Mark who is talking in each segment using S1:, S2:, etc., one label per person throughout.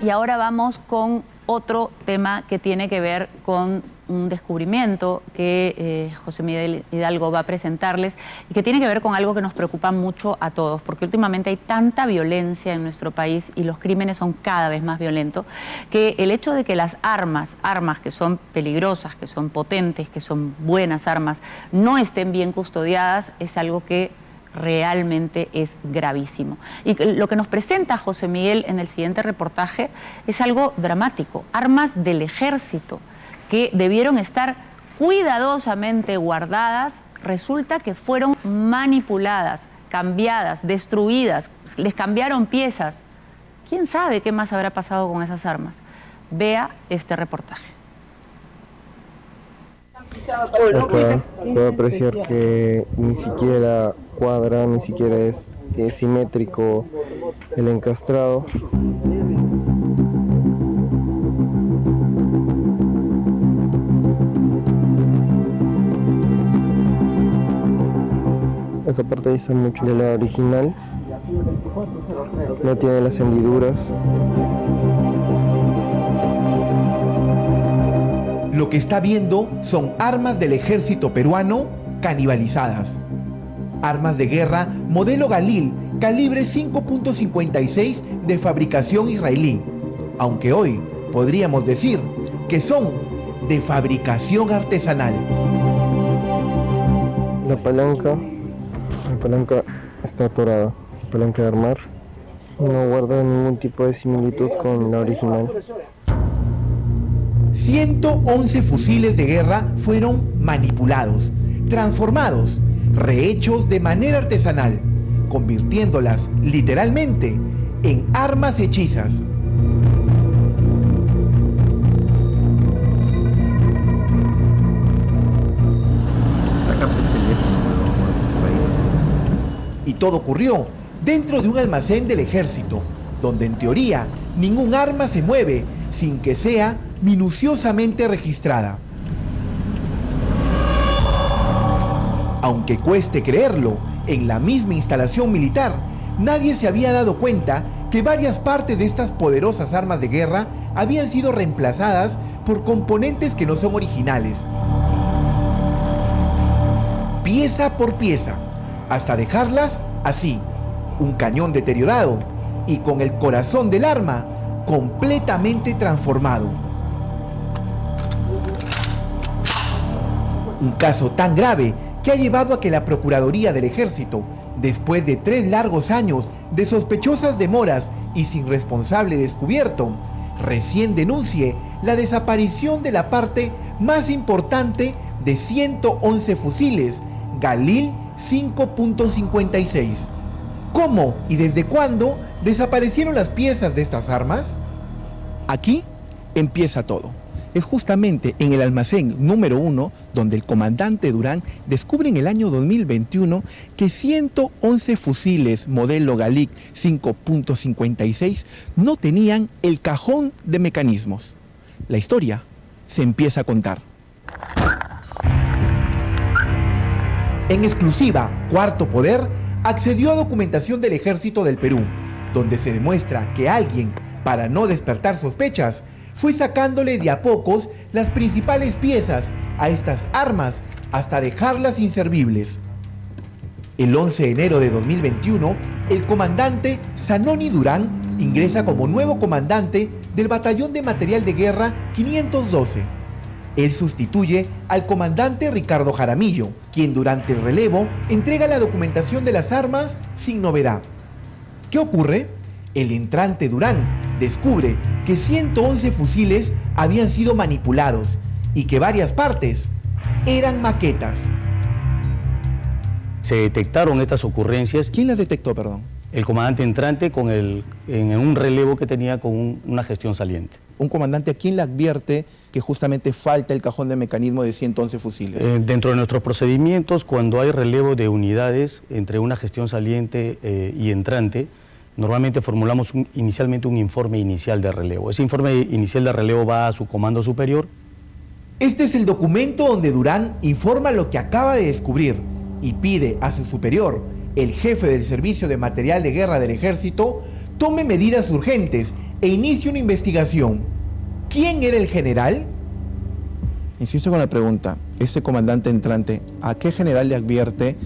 S1: Y ahora vamos con otro tema que tiene que ver con un descubrimiento que José Miguel Hidalgo va a presentarles y que tiene que ver con algo que nos preocupa mucho a todos, porque últimamente hay tanta violencia en nuestro país y los crímenes son cada vez más violentos, que el hecho de que las armas que son peligrosas, que son potentes, que son buenas armas, no estén bien custodiadas es algo que realmente es gravísimo. Y lo que nos presenta José Miguel en el siguiente reportaje es algo dramático. Armas del ejército que debieron estar cuidadosamente guardadas, resulta que fueron manipuladas, cambiadas, destruidas, les cambiaron piezas. ¿Quién sabe qué más habrá pasado con esas armas? Vea este reportaje.
S2: Acá puedo apreciar que ni siquiera cuadra, ni siquiera es simétrico el encastrado. Esa parte dice mucho de la original, no tiene las hendiduras.
S3: Lo que está viendo son armas del ejército peruano canibalizadas. Armas de guerra modelo Galil, calibre 5.56 de fabricación israelí, aunque hoy podríamos decir que son de fabricación artesanal.
S2: La palanca está atorada, la palanca de armar no guarda ningún tipo de similitud con la original.
S3: 111 fusiles de guerra fueron manipulados, transformados, rehechos de manera artesanal, convirtiéndolas literalmente en armas hechizas. Y todo ocurrió dentro de un almacén del ejército, donde en teoría ningún arma se mueve sin que sea minuciosamente registrada. Aunque cueste creerlo, en la misma instalación militar, nadie se había dado cuenta que varias partes de estas poderosas armas de guerra habían sido reemplazadas por componentes que no son originales. Pieza por pieza, hasta dejarlas así, un cañón deteriorado y con el corazón del arma completamente transformado. Un caso tan grave que ha llevado a que la Procuraduría del Ejército, después de 3 largos años de sospechosas demoras y sin responsable descubierto, recién denuncie la desaparición de la parte más importante de 111 fusiles Galil 5.56. ¿Cómo y desde cuándo desaparecieron las piezas de estas armas? Aquí empieza todo. Es justamente en el almacén número 1 donde el comandante Durán descubre en el año 2021 que 111 fusiles modelo Galil 5.56 no tenían el cajón de mecanismos. La historia se empieza a contar. En exclusiva, Cuarto Poder accedió a documentación del Ejército del Perú, donde se demuestra que alguien, para no despertar sospechas, fue sacándole de a pocos las principales piezas a estas armas hasta dejarlas inservibles. El 11 de enero de 2021, el comandante Zanoni Durán ingresa como nuevo comandante del Batallón de Material de Guerra 512. Él sustituye al comandante Ricardo Jaramillo, quien durante el relevo entrega la documentación de las armas sin novedad. ¿Qué ocurre? El entrante Durán descubre que 111 fusiles habían sido manipulados y que varias partes eran maquetas.
S4: Se detectaron estas ocurrencias.
S3: ¿Quién las detectó, perdón?
S4: El comandante entrante en un relevo que tenía con una gestión saliente.
S3: Un comandante a quien le advierte que justamente falta el cajón de mecanismo de 111 fusiles.
S4: Dentro de nuestros procedimientos, cuando hay relevo de unidades entre una gestión saliente y entrante, normalmente formulamos inicialmente un informe inicial de relevo. Ese informe inicial de relevo va a su comando superior.
S3: Este es el documento donde Durán informa lo que acaba de descubrir y pide a su superior, el jefe del Servicio de Material de Guerra del Ejército, tome medidas urgentes e inicia una investigación. ¿Quién era el general?
S5: Insisto con la pregunta, este comandante entrante, ¿a qué general le advierte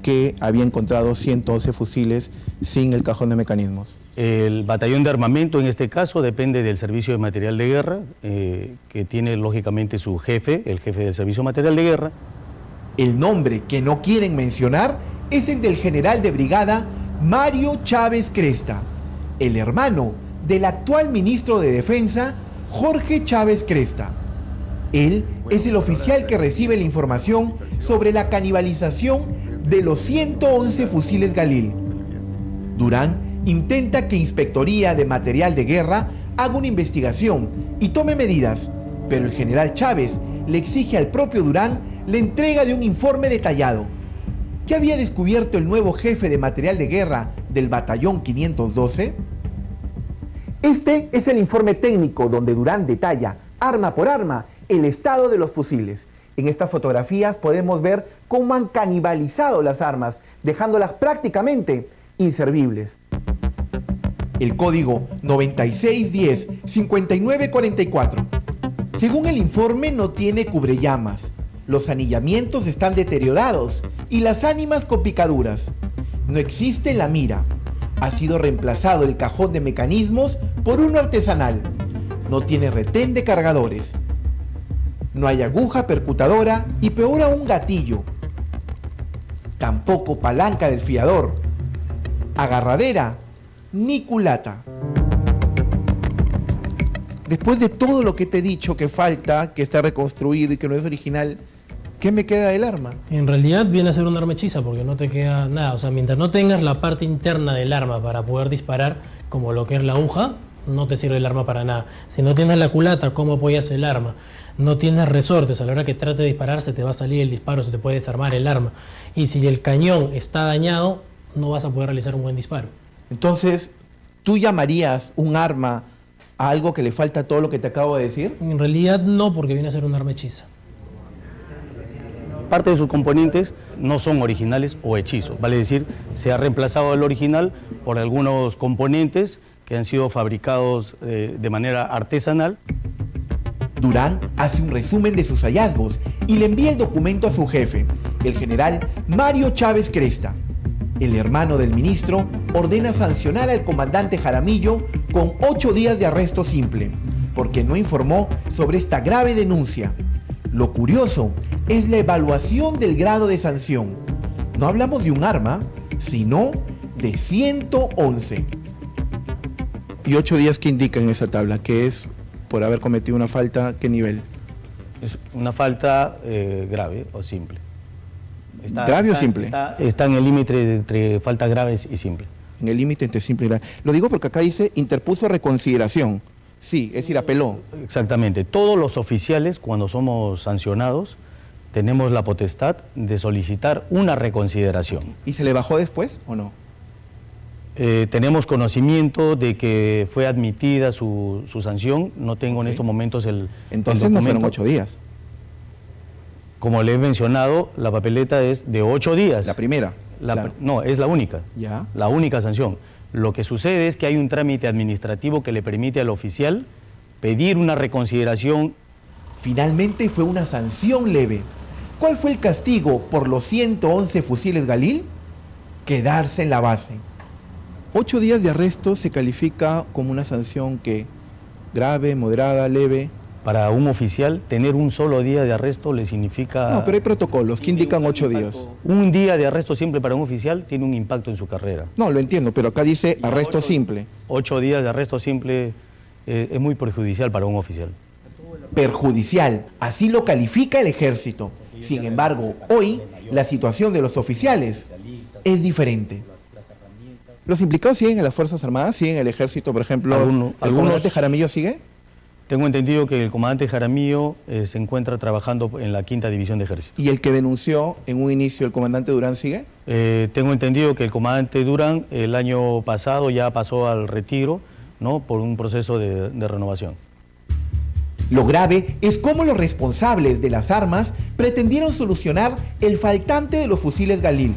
S5: que había encontrado 111 fusiles sin el cajón de mecanismos?
S4: El batallón de armamento, en este caso, depende del Servicio de Material de Guerra, que tiene lógicamente su jefe, el jefe del Servicio de Material de Guerra.
S3: El nombre que no quieren mencionar es el del general de brigada Mario Chávez Cresta, el hermano del actual ministro de Defensa, Jorge Chávez Cresta. Él es el oficial que recibe la información sobre la canibalización de los 111 fusiles Galil. Durán intenta que Inspectoría de Material de Guerra haga una investigación y tome medidas, pero el general Chávez le exige al propio Durán la entrega de un informe detallado. ¿Qué había descubierto el nuevo jefe de Material de Guerra del Batallón 512? Este es el informe técnico donde Durán detalla, arma por arma, el estado de los fusiles. En estas fotografías podemos ver cómo han canibalizado las armas, dejándolas prácticamente inservibles. El código 9610-5944. Según el informe, no tiene cubrellamas. Los anillamientos están deteriorados y las ánimas con picaduras. No existe la mira. Ha sido reemplazado el cajón de mecanismos por uno artesanal. No tiene retén de cargadores. No hay aguja percutadora y peor aún gatillo. Tampoco palanca del fiador, agarradera ni culata. Después de todo lo que te he dicho que falta, que está reconstruido y que no es original, ¿qué me queda del arma?
S6: En realidad viene a ser un arma hechiza porque no te queda nada. O sea, mientras no tengas la parte interna del arma para poder disparar, como lo que es la aguja, no te sirve el arma para nada. Si no tienes la culata, ¿cómo apoyas el arma? No tienes resortes, a la hora que trate de disparar se te va a salir el disparo, se te puede desarmar el arma. Y si el cañón está dañado, no vas a poder realizar un buen disparo.
S3: Entonces, ¿tú llamarías un arma a algo que le falta todo lo que te acabo de decir?
S6: En realidad no, porque viene a ser un arma hechiza.
S4: Parte de sus componentes no son originales o hechizos, vale decir, se ha reemplazado el original por algunos componentes que han sido fabricados de manera artesanal.
S3: Durán hace un resumen de sus hallazgos y le envía el documento a su jefe, el general Mario Chávez Cresta. El hermano del ministro ordena sancionar al comandante Jaramillo con 8 días de arresto simple, porque no informó sobre esta grave denuncia. Lo curioso es la evaluación del grado de sanción. No hablamos de un arma, sino de 111.
S5: ¿Y 8 días qué indica en esa tabla? ¿Qué es por haber cometido una falta? ¿Qué nivel?
S4: Es una falta grave o simple.
S5: ¿Grave o simple?
S4: Está en el límite entre faltas graves y simple.
S5: En el límite entre simple y grave. Lo digo porque acá dice interpuso reconsideración. Sí, es decir, apeló.
S4: Exactamente. Todos los oficiales, cuando somos sancionados, tenemos la potestad de solicitar una reconsideración.
S5: ¿Y se le bajó después o no?
S4: Tenemos conocimiento de que fue admitida su sanción. No tengo en estos momentos el
S5: Entonces no fueron 8 días.
S4: Como le he mencionado, la papeleta es de 8 días.
S5: La primera.
S4: Claro. No, es la única.
S5: Ya.
S4: La única sanción. Lo que sucede es que hay un trámite administrativo que le permite al oficial pedir una reconsideración.
S3: Finalmente fue una sanción leve. ¿Cuál fue el castigo por los 111 fusiles Galil? Quedarse en la base.
S5: 8 días de arresto se califica como una sanción que grave, moderada, leve.
S4: Para un oficial, tener un solo día de arresto le significa...
S5: No, pero hay protocolos que indican 8 días.
S4: Un día de arresto simple para un oficial tiene un impacto en su carrera.
S5: No, lo entiendo, pero acá dice arresto simple.
S4: 8 días de arresto simple es muy perjudicial para un oficial.
S3: Perjudicial, así lo califica el ejército. Sin embargo, hoy la situación de los oficiales es diferente.
S5: ¿Los implicados siguen en las Fuerzas Armadas? ¿Siguen en el ejército, por ejemplo? ¿El comandante Jaramillo sigue?
S4: Tengo entendido que el comandante Jaramillo se encuentra trabajando en la 5ª División de Ejército.
S5: ¿Y el que denunció en un inicio, el comandante Durán, sigue?
S4: Tengo entendido que el comandante Durán el año pasado ya pasó al retiro, ¿no?, por un proceso de renovación.
S3: Lo grave es cómo los responsables de las armas pretendieron solucionar el faltante de los fusiles Galil.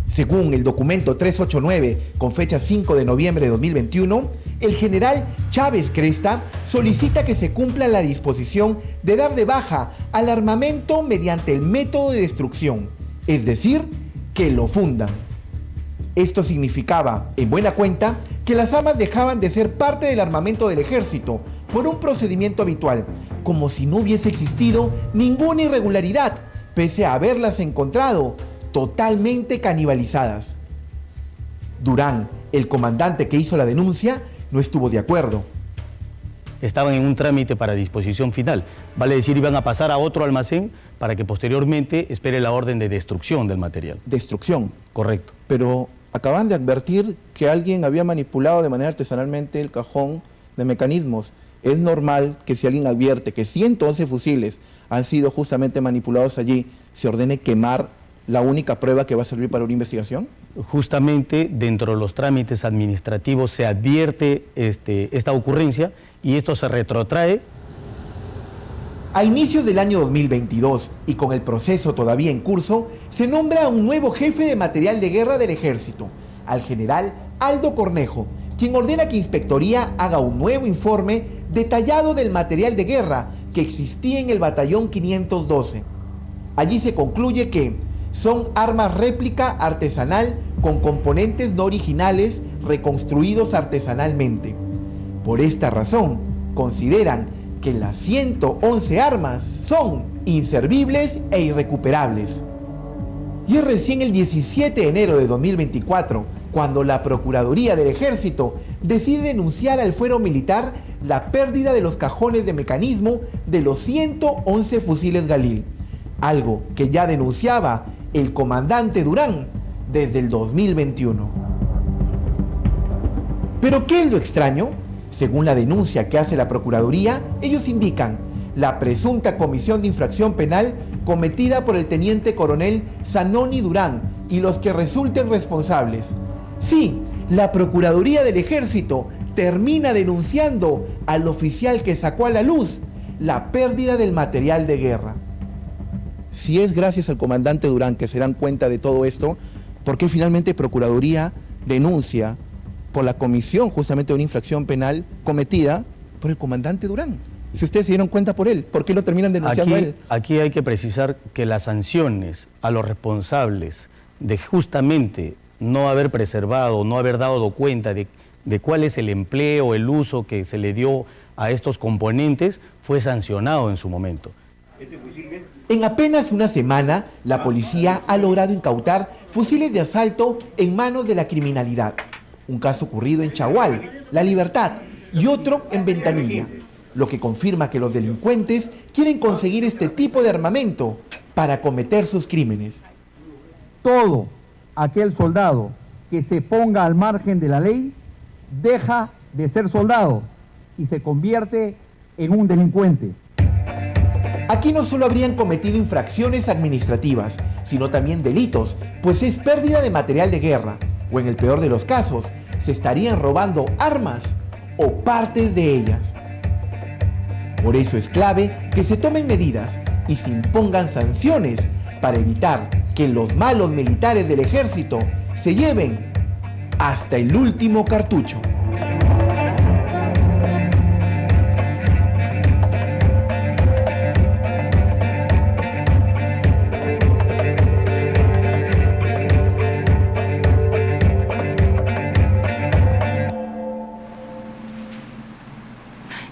S3: Según el documento 389, con fecha 5 de noviembre de 2021, el general Chávez Cresta solicita que se cumpla la disposición de dar de baja al armamento mediante el método de destrucción, es decir, que lo fundan. Esto significaba, en buena cuenta, que las armas dejaban de ser parte del armamento del ejército por un procedimiento habitual, como si no hubiese existido ninguna irregularidad, pese a haberlas encontrado totalmente canibalizadas. Durán, el comandante que hizo la denuncia, no estuvo de acuerdo.
S4: Estaban en un trámite para disposición final, vale decir, iban a pasar a otro almacén para que posteriormente espere la orden de destrucción del material.
S5: Destrucción.
S4: Correcto.
S5: Pero acaban de advertir que alguien había manipulado de manera artesanalmente el cajón de mecanismos. ¿Es normal que si alguien advierte que 111 fusiles han sido justamente manipulados allí, se ordene quemar la única prueba que va a servir para una investigación?
S4: Justamente dentro de los trámites administrativos se advierte esta ocurrencia y esto se retrotrae.
S3: A inicios del año 2022 y con el proceso todavía en curso, se nombra a un nuevo jefe de material de guerra del ejército, al general Aldo Cornejo, quien ordena que Inspectoría haga un nuevo informe detallado del material de guerra que existía en el batallón 512. Allí se concluye que son armas réplica artesanal con componentes no originales reconstruidos artesanalmente. Por esta razón, consideran que las 111 armas son inservibles e irrecuperables. Y es recién el 17 de enero de 2024 cuando la Procuraduría del Ejército decide denunciar al fuero militar la pérdida de los cajones de mecanismo de los 111 fusiles Galil, algo que ya denunciaba el comandante Durán desde el 2021. ¿Pero qué es lo extraño? Según la denuncia que hace la Procuraduría, ellos indican la presunta comisión de infracción penal cometida por el teniente coronel Zanoni Durán y los que resulten responsables. Sí, la Procuraduría del Ejército termina denunciando al oficial que sacó a la luz la pérdida del material de guerra.
S5: Si es gracias al comandante Durán que se dan cuenta de todo esto, ¿por qué finalmente Procuraduría denuncia por la comisión justamente de una infracción penal cometida por el comandante Durán? Si ustedes se dieron cuenta por él, ¿por qué lo terminan denunciando a él?
S4: Aquí hay que precisar que las sanciones a los responsables de justamente no haber preservado, no haber dado cuenta de cuál es el empleo, el uso que se le dio a estos componentes, fue sancionado en su momento.
S3: En apenas una semana, la policía ha logrado incautar fusiles de asalto en manos de la criminalidad. Un caso ocurrido en Chagual, La Libertad, y otro en Ventanilla, lo que confirma que los delincuentes quieren conseguir este tipo de armamento para cometer sus crímenes.
S7: Todo aquel soldado que se ponga al margen de la ley deja de ser soldado y se convierte en un delincuente.
S3: Aquí no solo habrían cometido infracciones administrativas, sino también delitos, pues es pérdida de material de guerra, o en el peor de los casos, se estarían robando armas o partes de ellas. Por eso es clave que se tomen medidas y se impongan sanciones para evitar que los malos militares del ejército se lleven hasta el último cartucho.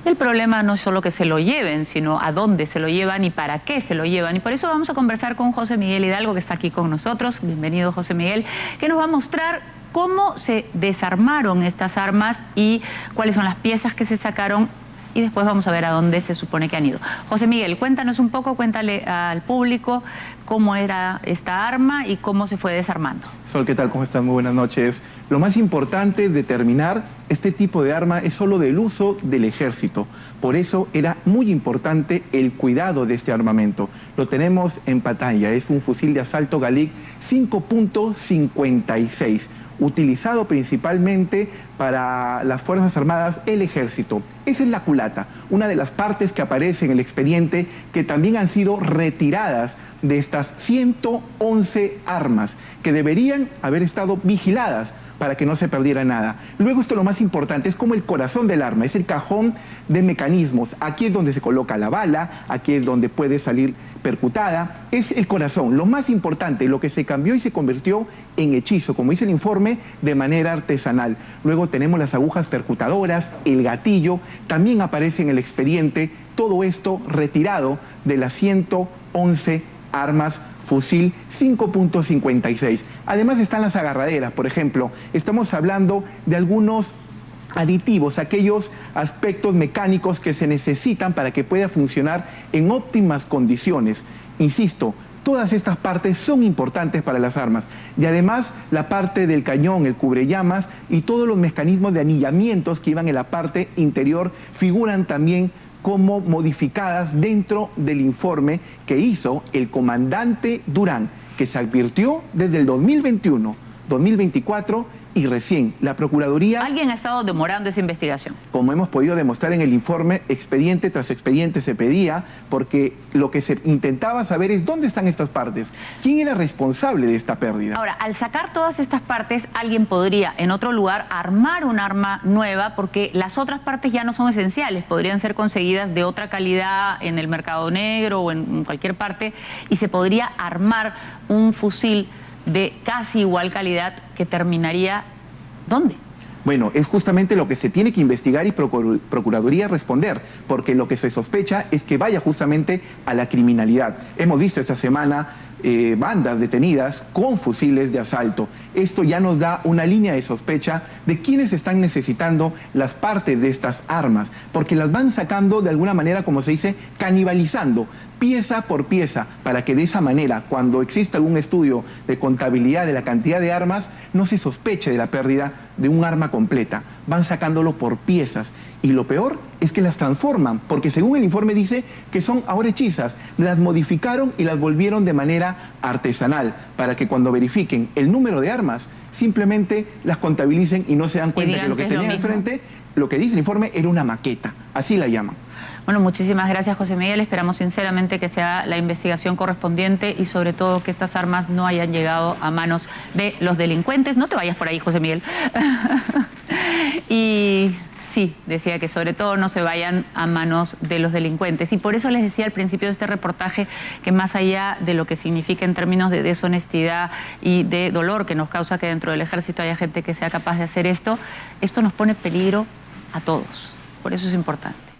S1: El problema no es solo que se lo lleven, sino a dónde se lo llevan y para qué se lo llevan. Y por eso vamos a conversar con José Miguel Hidalgo, que está aquí con nosotros. Bienvenido, José Miguel, que nos va a mostrar cómo se desarmaron estas armas y cuáles son las piezas que se sacaron. Y después vamos a ver a dónde se supone que han ido. José Miguel, cuéntanos un poco, cuéntale al público cómo era esta arma y cómo se fue desarmando.
S5: Sol, ¿qué tal? ¿Cómo están? Muy buenas noches. Lo más importante es determinar este tipo de arma es solo del uso del ejército. Por eso era muy importante el cuidado de este armamento. Lo tenemos en pantalla, es un fusil de asalto Galil 5.56.
S8: utilizado principalmente para las Fuerzas Armadas, el Ejército. Esa es la culata, una de las partes que aparece en el expediente que también han sido retiradas de estas 111 armas que deberían haber estado vigiladas para que no se perdiera nada. Luego, esto lo más importante, es como el corazón del arma, es el cajón de mecanismos. Aquí es donde se coloca la bala, aquí es donde puede salir percutada, es el corazón. Lo más importante, lo que se cambió y se convirtió en hechizo, como dice el informe, de manera artesanal. Luego tenemos las agujas percutadoras, el gatillo, también aparece en el expediente, todo esto retirado de las 111 armas fusil 5.56. Además están las agarraderas, por ejemplo. Estamos hablando de algunos aditivos, aquellos aspectos mecánicos que se necesitan para que pueda funcionar en óptimas condiciones. Insisto, todas estas partes son importantes para las armas. Y además la parte del cañón, el cubrellamas y todos los mecanismos de anillamientos que iban en la parte interior figuran también como modificadas dentro del informe que hizo el comandante Durán, que se advirtió desde el 2021, 2024 y recién la Procuraduría...
S1: Alguien ha estado demorando esa investigación.
S8: Como hemos podido demostrar en el informe, expediente tras expediente se pedía, porque lo que se intentaba saber es dónde están estas partes, quién era responsable de esta pérdida.
S1: Ahora, al sacar todas estas partes, alguien podría en otro lugar armar un arma nueva, porque las otras partes ya no son esenciales, podrían ser conseguidas de otra calidad en el mercado negro o en cualquier parte, y se podría armar un fusil de casi igual calidad que terminaría, ¿dónde?
S8: Bueno, es justamente lo que se tiene que investigar y Procuraduría responder, porque lo que se sospecha es que vaya justamente a la criminalidad. Hemos visto esta semana bandas detenidas con fusiles de asalto. Esto ya nos da una línea de sospecha de quiénes están necesitando las partes de estas armas, porque las van sacando de alguna manera, como se dice, canibalizando pieza por pieza, para que de esa manera, cuando exista algún estudio de contabilidad de la cantidad de armas, no se sospeche de la pérdida de un arma completa. Van sacándolo por piezas. Y lo peor es que las transforman, porque según el informe dice que son ahora hechizas. Las modificaron y las volvieron de manera artesanal, para que cuando verifiquen el número de armas, simplemente las contabilicen y no se dan cuenta que lo que tenían enfrente, lo que dice el informe, era una maqueta. Así la llaman.
S1: Bueno, muchísimas gracias, José Miguel. Esperamos sinceramente que sea la investigación correspondiente y sobre todo que estas armas no hayan llegado a manos de los delincuentes. No te vayas por ahí, José Miguel. Y sí, decía que sobre todo no se vayan a manos de los delincuentes. Y por eso les decía al principio de este reportaje que más allá de lo que significa en términos de deshonestidad y de dolor que nos causa que dentro del ejército haya gente que sea capaz de hacer esto, esto nos pone en peligro a todos. Por eso es importante.